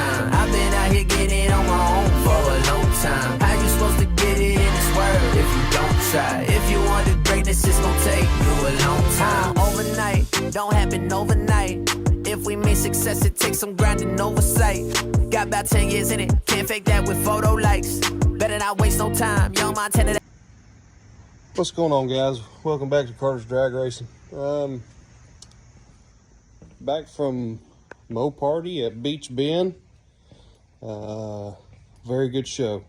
time. I've been out here getting it on my own for a long time. How you supposed to get it in this world if you don't try? If you want the greatness, it's gonna take you a long time. Overnight, don't happen overnight. If we mean success, it takes some grinding oversight. Got about 10 years in it, can't fake that with photo likes. Better not waste no time, young Montana. What's going on, guys? Welcome back to Carter's Drag Racing. Back from Moparty at Beach Bend. Very good show.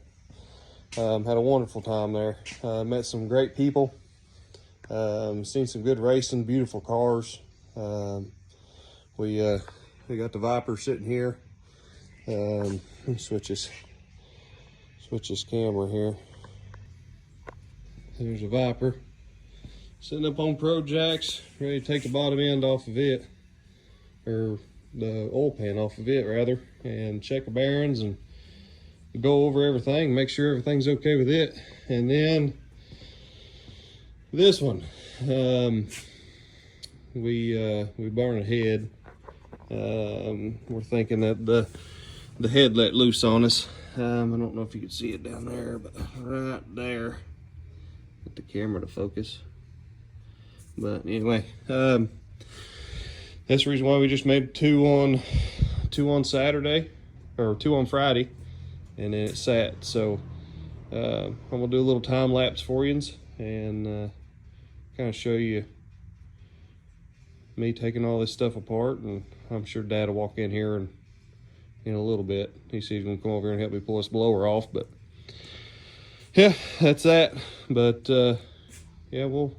Had a wonderful time there. Met some great people. Seen some good racing, beautiful cars. We got the Viper sitting here. Let me switch this camera here. There's a Viper sitting up on Pro Jacks, ready to take the bottom end off of it, or the oil pan off of it rather, and check the bearings and go over everything, make sure everything's okay with it. And then this one, we burn a head. We're thinking that the head let loose on us. I don't know if you can see it down there, but right there. Get the camera to focus. But anyway, that's the reason why we just made two on Saturday, or 2 on Friday, and then it sat. So I'm gonna do a little time lapse for you and kind of show you me taking all this stuff apart. And I'm sure Dad will walk in here and in a little bit. He's gonna come over here and help me pull this blower off. But yeah, that's that. But yeah, we'll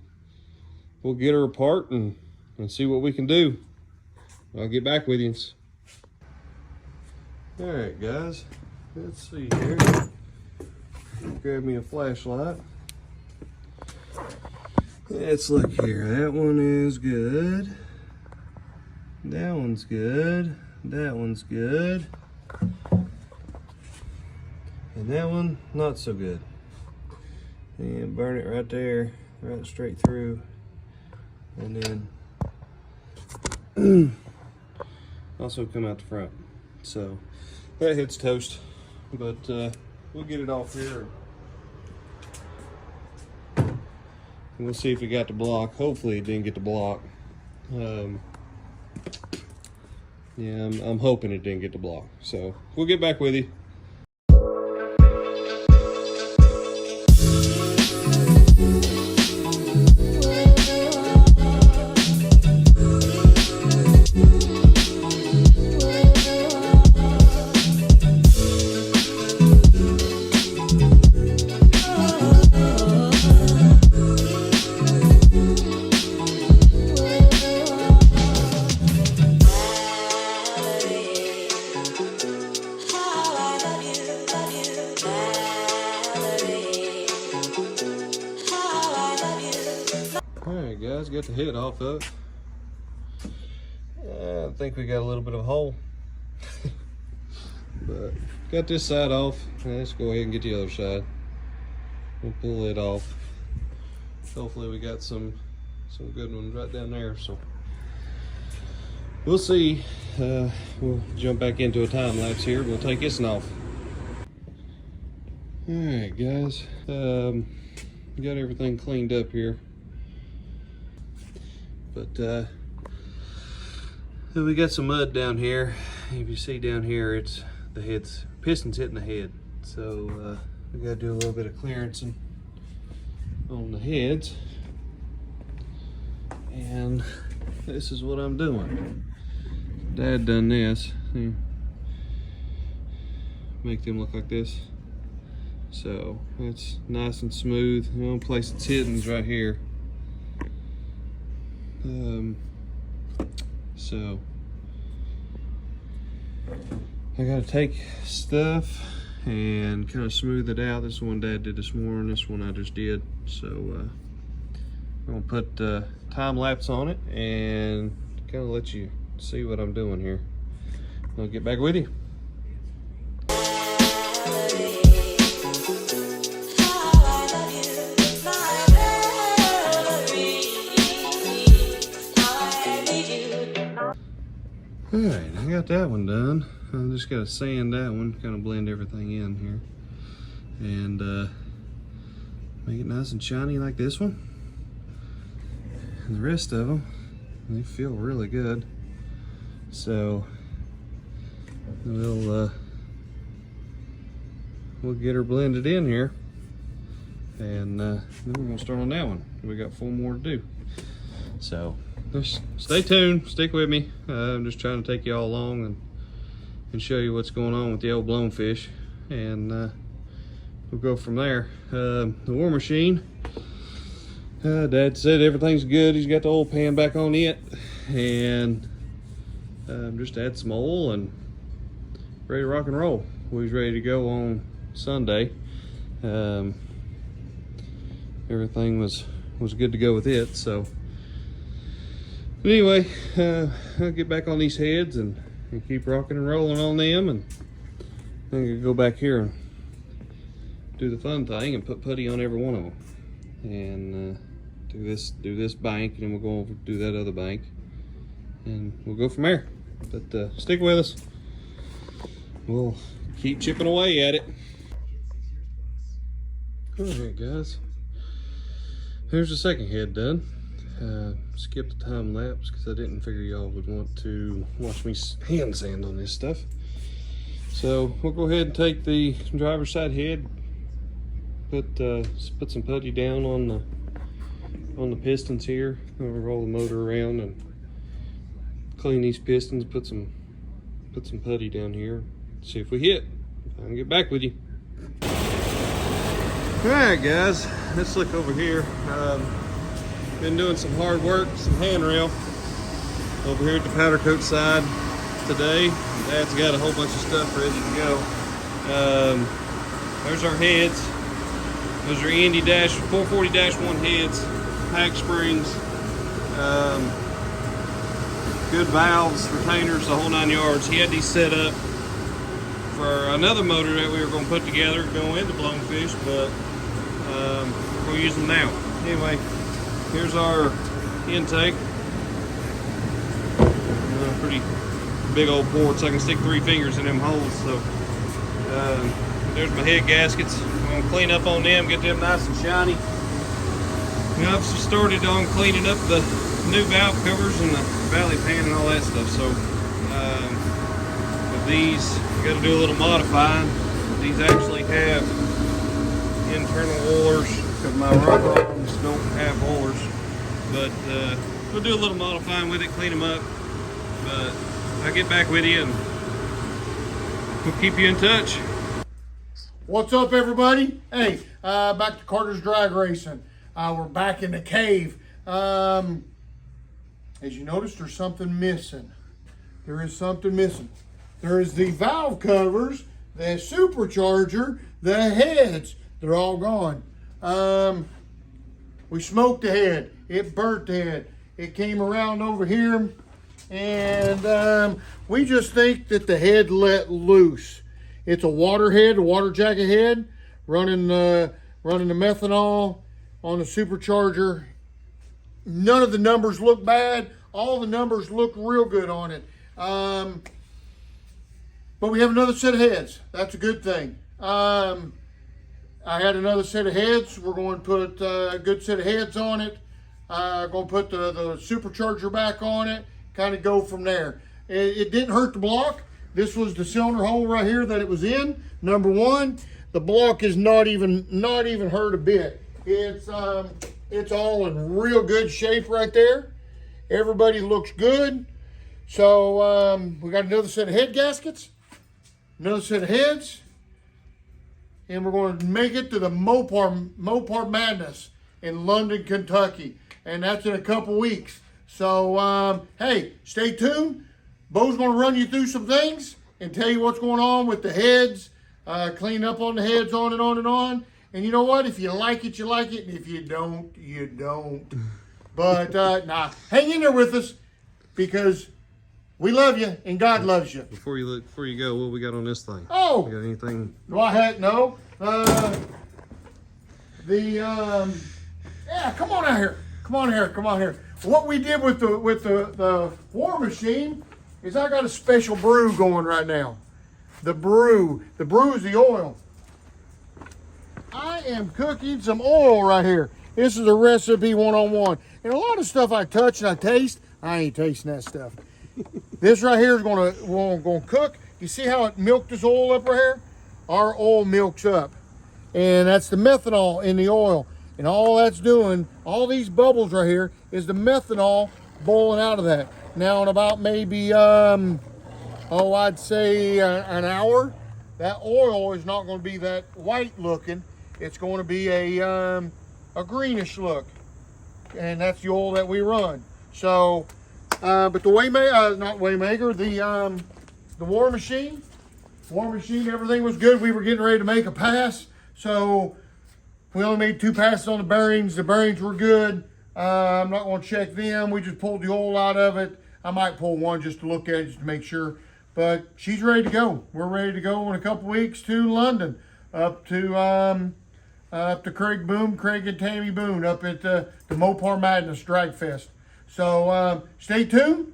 get her apart and see what we can do. I'll get back with you. All right, guys, let's see here. Grab me a flashlight. Let's look here. That one is good. That one's good. That one's good. And that one, not so good. And burn it right there, right straight through. And then also come out the front. So that head's toast, but we'll get it off here. And we'll see if we got the block. Hopefully it didn't get the block. Yeah, I'm hoping it didn't get the block. So we'll get back with you. Alright guys, got the head off of it. I think we got a little bit of a hole. But got this side off. Let's go ahead and get the other side. We'll pull it off. Hopefully we got some good ones right down there. So we'll see. We'll jump back into a time lapse here. We'll take this one off. Alright guys, got everything cleaned up here. But we got some mud down here. If you see down here, it's the piston's hitting the head. So we gotta do a little bit of clearance on the heads. And this is what I'm doing. Dad done this. See? Make them look like this. So it's nice and smooth. The only place it's hitting is right here. So I gotta take stuff and kind of smooth it out. This one Dad did this morning, this one I just did. So I'm gonna put time lapse on it and kind of let you see what I'm doing here. I'll get back with you. All right, I got that one done. I just gotta sand that one, kind of blend everything in here, and make it nice and shiny like this one. And the rest of them, they feel really good. So we'll get her blended in here, and then we're gonna start on that one. We got 4 more to do. So just stay tuned, stick with me. I'm just trying to take you all along and show you what's going on with the old blown fish, and we'll go from there. The war machine, Dad said everything's good. He's got the oil pan back on it, and just add some oil and ready to rock and roll. We was ready to go on Sunday. Everything was good to go with it. So anyway, I'll get back on these heads and keep rocking and rolling on them, and then I'll go back here and do the fun thing and put putty on every one of them, and do this bank, and then we'll go over do that other bank, and we'll go from there. But stick with us. We'll keep chipping away at it. All right, guys. Here's the second head done. Skipped the time lapse because I didn't figure y'all would want to watch me hand sand on this stuff. So we'll go ahead and take the driver's side head, put some putty down on the pistons here. We'll roll the motor around and clean these pistons. Put some putty down here. See if we hit. I'll get back with you. All right, guys. Let's look over here. Been doing some hard work, some handrail over here at the powder coat side today. Dad's got a whole bunch of stuff ready to go. There's our heads. Those are Indy 440-1 heads, pack springs, good valves, retainers, the whole 9 yards. He had these set up for another motor that we were going to put together to go into blown fish, but we'll use them now. Anyway, here's our intake. Pretty big old ports. I can stick 3 fingers in them holes. So there's my head gaskets. I'm gonna clean up on them, get them nice and shiny. I've started on cleaning up the new valve covers and the valley pan and all that stuff. So with these, you got to do a little modifying. These actually have internal oilers because my rubber arms don't have oilers. But we'll do a little modifying with it, clean them up. But I'll get back with you and we'll keep you in touch. What's up, everybody? Hey, back to Carter's Drag Racing. We're back in the cave. As you notice, there's something missing. There is something missing. There is the valve covers, the supercharger, the heads. They're all gone. We smoked the head. It burnt the head. It came around over here, and we just think that the head let loose. It's a water head, a water jacket head, running the methanol on the supercharger. None of the numbers look bad. All the numbers look real good on it. But we have another set of heads. That's a good thing. I had another set of heads. We're going to put a good set of heads on it. Going to put the supercharger back on it. Kind of go from there. It didn't hurt the block. This was the cylinder hole right here that it was in. Number one, the block is not even hurt a bit. It's all in real good shape right there. Everybody looks good. So we got another set of head gaskets, another set of heads, and we're going to make it to the Mopar Madness in London, Kentucky, and that's in a couple weeks. So hey, stay tuned. Bo's going to run you through some things and tell you what's going on with the heads, clean up on the heads, on and on and on. And you know what? If you like it, you like it. And if you don't, you don't. But hang in there with us because we love you and God loves you. Before you go, what we got on this thing? Oh, You got anything? well, heck no. Yeah, come on out here. Come on here. Come on here. What we did with the war machine is I got a special brew going right now. the brew. The brew is the oil. I am cooking some oil right here. This is a recipe one-on-one. And a lot of stuff I touch and I taste, I ain't tasting that stuff. This right here is gonna cook. You see how it milked this oil up right here? Our oil milks up. And that's the methanol in the oil. And all that's doing, all these bubbles right here, is the methanol boiling out of that. Now in about maybe, I'd say an hour, that oil is not going to be that white looking. It's going to be a greenish look. And that's the oil that we run. So, but the War Machine, everything was good. We were getting ready to make a pass. So we only made 2 passes on the bearings. The bearings were good. I'm not going to check them. We just pulled the oil out of it. I might pull one just to look at it, just to make sure. But she's ready to go. We're ready to go in a couple weeks to London, up to Craig and Tammy Boone, up at the Mopar Madness DragFest. So stay tuned.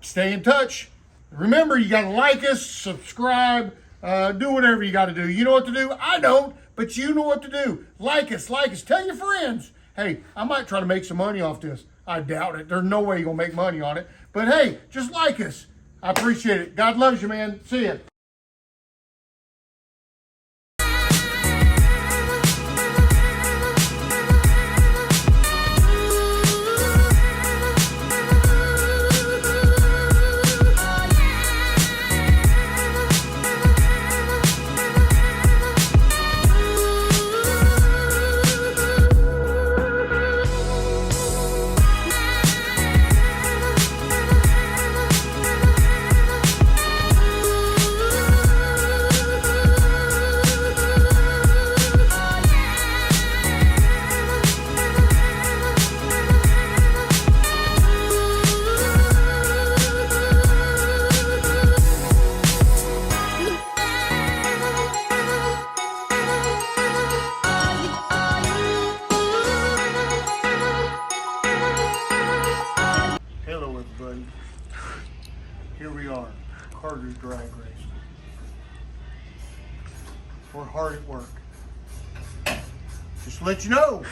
Stay in touch. Remember, you got to like us, subscribe, do whatever you got to do. You know what to do? I don't, but you know what to do. Like us. Tell your friends. Hey, I might try to make some money off this. I doubt it. There's no way you're going to make money on it. But hey, just like us. I appreciate it. God loves you, man. See ya. Here we are, Carter's drag race. We're hard at work. Just to let you know,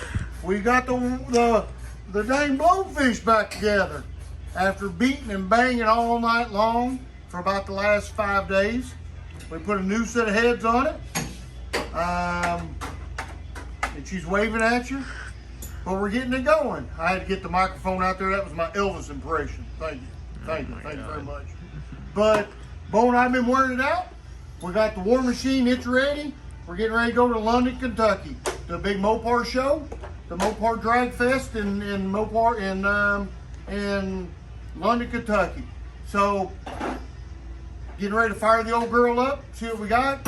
we got the dang blowfish back together after beating and banging all night long for about the last 5 days. We put a new set of heads on it, and she's waving at you. But we're getting it going. I had to get the microphone out there. That was my Elvis impression. Thank you. Thank you very much. But Bo and I have been wearing it out. We got the War Machine, it's ready. We're getting ready to go to London, Kentucky. The big Mopar show, the Mopar DragFest in London, Kentucky. So, getting ready to fire the old girl up, see what we got.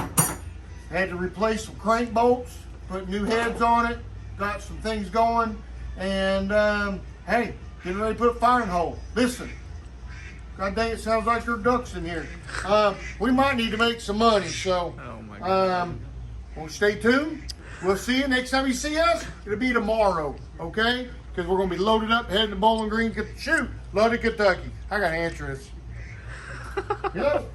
Had to replace some crank bolts, put new heads on it, got some things going, and hey, getting ready to put a firing hole. Listen. God dang, it sounds like there are ducks in here. We might need to make some money, so well, stay tuned. We'll see you next time you see us. It'll be tomorrow, okay? Because we're going to be loaded up, heading to Bowling Green, London, Kentucky. I got an entrance. Yep.